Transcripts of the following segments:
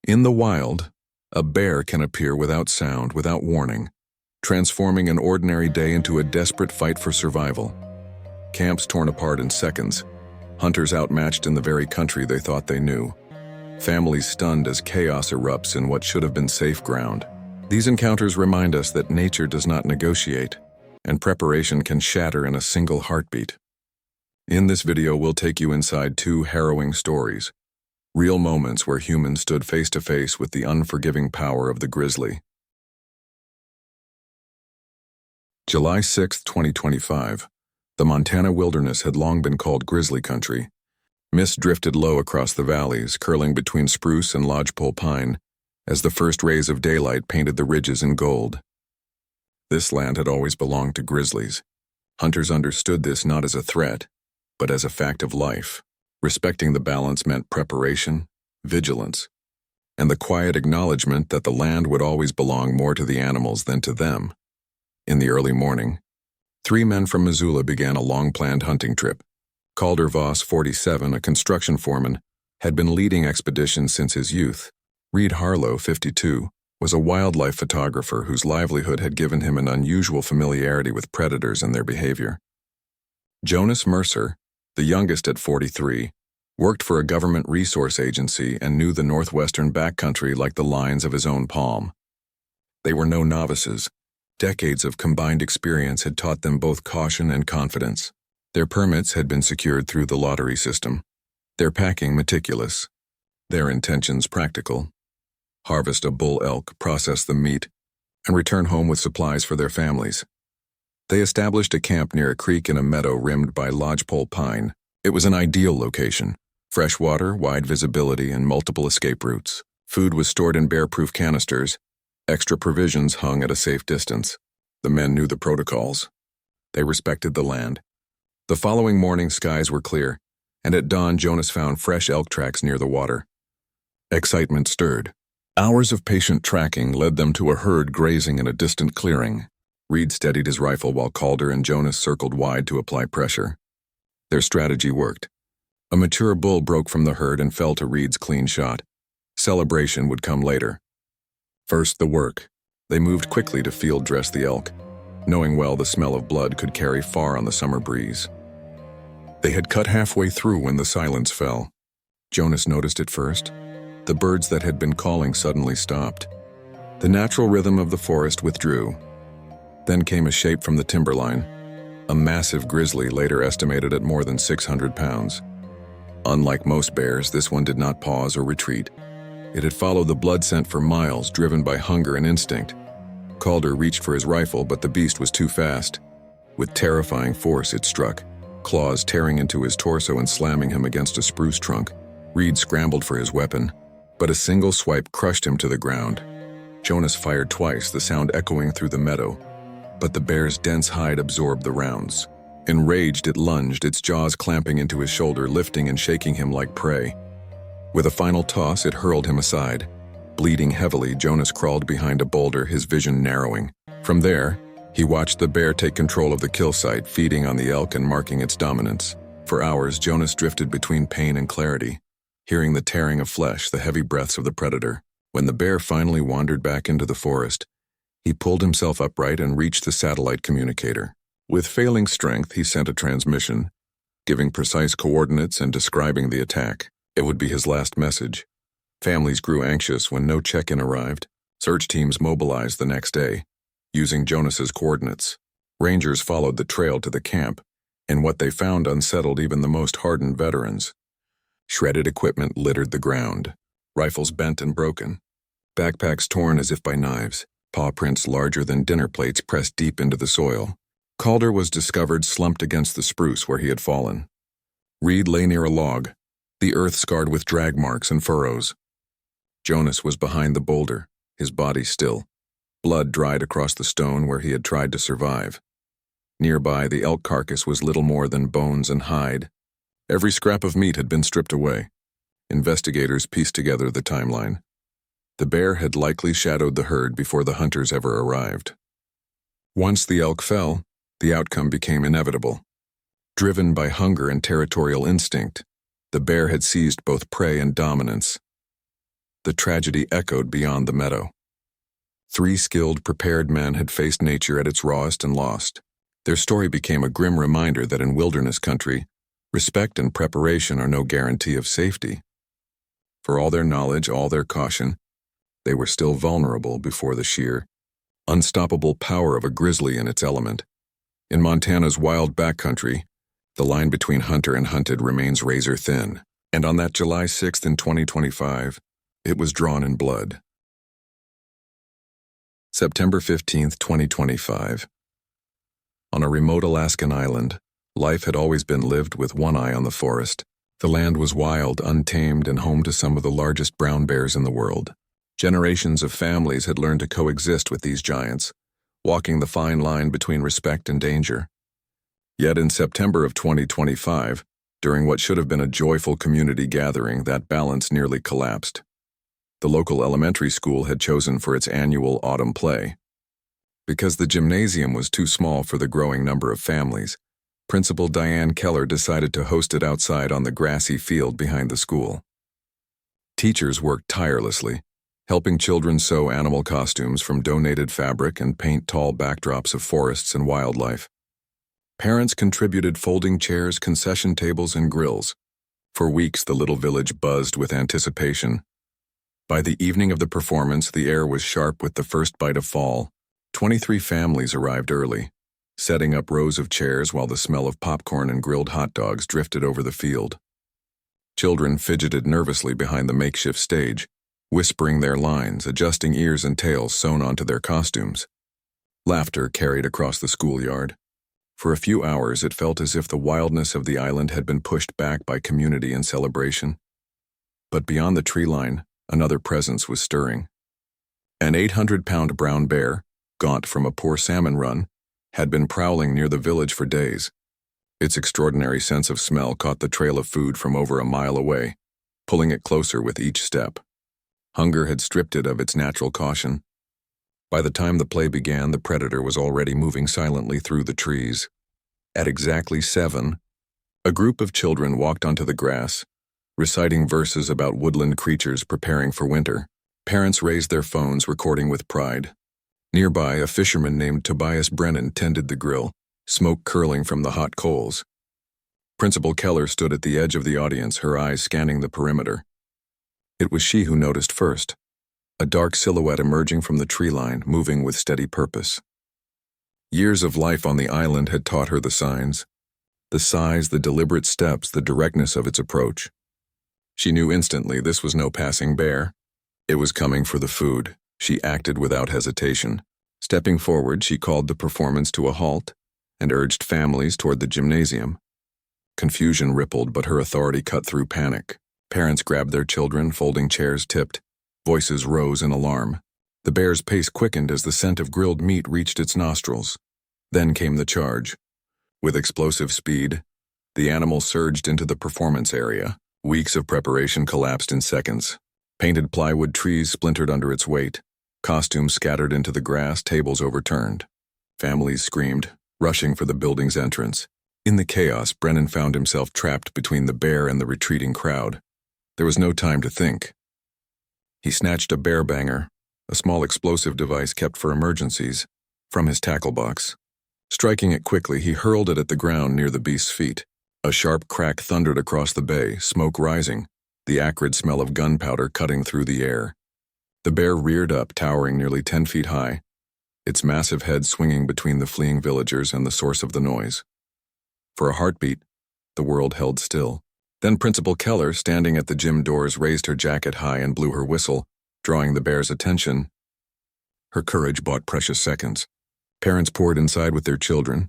In the wild, a bear can appear without sound, without warning, transforming an ordinary day into a desperate fight for survival. Camps torn apart in seconds, hunters outmatched in the very country they thought they knew, families stunned as chaos erupts in what should have been safe ground. These encounters remind us that nature does not negotiate, and preparation can shatter in a single heartbeat. In this video, we'll take you inside two harrowing stories, real moments where humans stood face to face with the unforgiving power of the grizzly. July 6, 2025. The Montana wilderness had long been called grizzly country. Mist drifted low across the valleys, curling between spruce and lodgepole pine, as the first rays of daylight painted the ridges in gold. This land had always belonged to grizzlies. Hunters understood this not as a threat, but as a fact of life. Respecting the balance meant preparation, vigilance, and the quiet acknowledgement that the land would always belong more to the animals than to them. In the early morning, 3 men from Missoula began a long-planned hunting trip. Calder Voss, 47, a construction foreman, had been leading expeditions since his youth. Reed Harlow, 52, was a wildlife photographer whose livelihood had given him an unusual familiarity with predators and their behavior. Jonas Mercer, the youngest at 43, worked for a government resource agency and knew the northwestern backcountry like the lines of his own palm. They were no novices. Decades of combined experience had taught them both caution and confidence. Their permits had been secured through the lottery system, their packing meticulous, their intentions practical. Harvest a bull elk, process the meat, and return home with supplies for their families. They established a camp near a creek in a meadow rimmed by lodgepole pine. It was an ideal location. Fresh water, wide visibility, and multiple escape routes. Food was stored in bear-proof canisters. Extra provisions hung at a safe distance. The men knew the protocols. They respected the land. The following morning, skies were clear, and at dawn Jonas found fresh elk tracks near the water. Excitement stirred. Hours of patient tracking led them to a herd grazing in a distant clearing. Reed steadied his rifle while Calder and Jonas circled wide to apply pressure. Their strategy worked. A mature bull broke from the herd and fell to Reed's clean shot. Celebration would come later. First, the work. They moved quickly to field dress the elk, knowing well the smell of blood could carry far on the summer breeze. They had cut halfway through when the silence fell. Jonas noticed it first. The birds that had been calling suddenly stopped. The natural rhythm of the forest withdrew. Then came a shape from the timberline, a massive grizzly later estimated at more than 600 pounds. Unlike most bears, this one did not pause or retreat. It had followed the blood scent for miles, driven by hunger and instinct. Calder reached for his rifle, but the beast was too fast. With terrifying force, it struck, claws tearing into his torso and slamming him against a spruce trunk. Reed scrambled for his weapon, but a single swipe crushed him to the ground. Jonas fired twice, the sound echoing through the meadow, but the bear's dense hide absorbed the rounds. Enraged, it lunged, its jaws clamping into his shoulder, lifting and shaking him like prey. With a final toss, it hurled him aside. Bleeding heavily, Jonas crawled behind a boulder, his vision narrowing. From there, he watched the bear take control of the kill site, feeding on the elk and marking its dominance. For hours, Jonas drifted between pain and clarity, hearing the tearing of flesh, the heavy breaths of the predator. When the bear finally wandered back into the forest, he pulled himself upright and reached the satellite communicator. With failing strength, he sent a transmission, giving precise coordinates and describing the attack. It would be his last message. Families grew anxious when no check-in arrived. Search teams mobilized the next day, using Jonas's coordinates. Rangers followed the trail to the camp, and what they found unsettled even the most hardened veterans. Shredded equipment littered the ground, rifles bent and broken, backpacks torn as if by knives, paw prints larger than dinner plates pressed deep into the soil. Calder was discovered slumped against the spruce where he had fallen. Reed lay near a log, the earth scarred with drag marks and furrows. Jonas was behind the boulder, his body still. Blood dried across the stone where he had tried to survive. Nearby, the elk carcass was little more than bones and hide. Every scrap of meat had been stripped away. Investigators pieced together the timeline. The bear had likely shadowed the herd before the hunters ever arrived. Once the elk fell, the outcome became inevitable. Driven by hunger and territorial instinct, the bear had seized both prey and dominance. the tragedy echoed beyond the meadow. 3 skilled, prepared men had faced nature at its rawest and lost. Their story became a grim reminder that in wilderness country, respect and preparation are no guarantee of safety. For all their knowledge, all their caution, they were still vulnerable before the sheer, unstoppable power of a grizzly in its element. In Montana's wild backcountry, the line between hunter and hunted remains razor thin, and on that July 6th in 2025, it was drawn in blood. September 15th, 2025. On a remote Alaskan island, life had always been lived with one eye on the forest. The land was wild, untamed, and home to some of the largest brown bears in the world. Generations of families had learned to coexist with these giants, walking the fine line between respect and danger. Yet in September of 2025, during what should have been a joyful community gathering, that balance nearly collapsed. The local elementary school had chosen for its annual autumn play. Because the gymnasium was too small for the growing number of families, Principal Diane Keller decided to host it outside on the grassy field behind the school. Teachers worked tirelessly, helping children sew animal costumes from donated fabric and paint tall backdrops of forests and wildlife. Parents contributed folding chairs, concession tables, and grills. For weeks, the little village buzzed with anticipation. By the evening of the performance, the air was sharp with the first bite of fall. 23 families arrived early, setting up rows of chairs while the smell of popcorn and grilled hot dogs drifted over the field. Children fidgeted nervously behind the makeshift stage, whispering their lines, adjusting ears and tails sewn onto their costumes. Laughter carried across the schoolyard. For a few hours, it felt as if the wildness of the island had been pushed back by community and celebration. But beyond the tree line, another presence was stirring. An 800-pound brown bear, gaunt from a poor salmon run, had been prowling near the village for days. Its extraordinary sense of smell caught the trail of food from over a mile away, pulling it closer with each step. Hunger had stripped it of its natural caution. By the time the play began, the predator was already moving silently through the trees. At exactly 7, a group of children walked onto the grass, reciting verses about woodland creatures preparing for winter. Parents raised their phones, recording with pride. Nearby, a fisherman named Tobias Brennan tended the grill, smoke curling from the hot coals. Principal Keller stood at the edge of the audience, her eyes scanning the perimeter. It was she who noticed first, a dark silhouette emerging from the tree line, moving with steady purpose. Years of life on the island had taught her the signs, the size, the deliberate steps, the directness of its approach. She knew instantly this was no passing bear. It was coming for the food. She acted without hesitation. Stepping forward, she called the performance to a halt and urged families toward the gymnasium. Confusion rippled, but her authority cut through panic. Parents grabbed their children, folding chairs tipped. Voices rose in alarm. The bear's pace quickened as the scent of grilled meat reached its nostrils. Then came the charge. With explosive speed, the animal surged into the performance area. Weeks of preparation collapsed in seconds. Painted plywood trees splintered under its weight. Costumes scattered into the grass, tables overturned. Families screamed, rushing for the building's entrance. In the chaos, Brennan found himself trapped between the bear and the retreating crowd. There was no time to think. He snatched a bear banger, a small explosive device kept for emergencies, from his tackle box. Striking it quickly, he hurled it at the ground near the beast's feet. A sharp crack thundered across the bay, smoke rising, the acrid smell of gunpowder cutting through the air. The bear reared up, towering nearly 10 feet high, its massive head swinging between the fleeing villagers and the source of the noise. For a heartbeat, the world held still. Then Principal Keller, standing at the gym doors, raised her jacket high and blew her whistle, drawing the bear's attention. Her courage bought precious seconds. Parents poured inside with their children,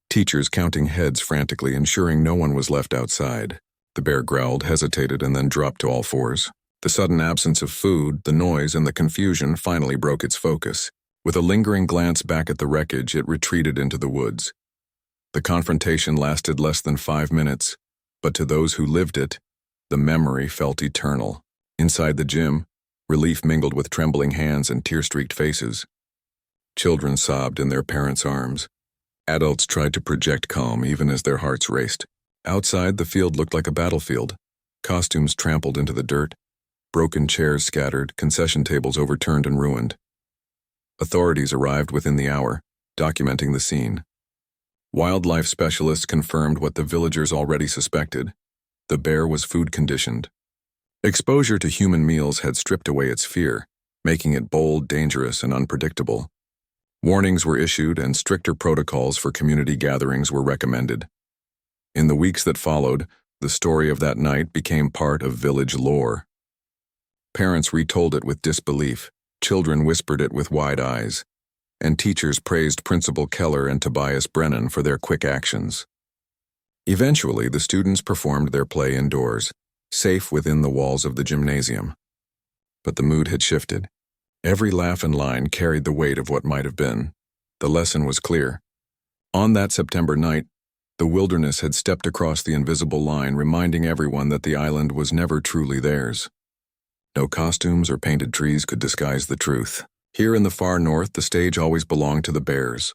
teachers counting heads frantically, ensuring no one was left outside. The bear growled, hesitated, and then dropped to all fours. The sudden absence of food, the noise, and the confusion finally broke its focus. With a lingering glance back at the wreckage, it retreated into the woods. The confrontation lasted less than 5 minutes, but to those who lived it, the memory felt eternal. Inside the gym, relief mingled with trembling hands and tear-streaked faces. Children sobbed in their parents' arms. Adults tried to project calm even as their hearts raced. Outside, the field looked like a battlefield. Costumes trampled into the dirt, broken chairs scattered, concession tables overturned and ruined. Authorities arrived within the hour, documenting the scene. Wildlife specialists confirmed what the villagers already suspected. The bear was food-conditioned. Exposure to human meals had stripped away its fear, making it bold, dangerous, and unpredictable. Warnings were issued and stricter protocols for community gatherings were recommended. In the weeks that followed, the story of that night became part of village lore. Parents retold it with disbelief, children whispered it with wide eyes, and teachers praised Principal Keller and Tobias Brennan for their quick actions. Eventually, the students performed their play indoors, safe within the walls of the gymnasium. But the mood had shifted. Every laugh and line carried the weight of what might have been. The lesson was clear. On that September night, the wilderness had stepped across the invisible line, reminding everyone that the island was never truly theirs. No costumes or painted trees could disguise the truth. Here in the far north, the stage always belonged to the bears.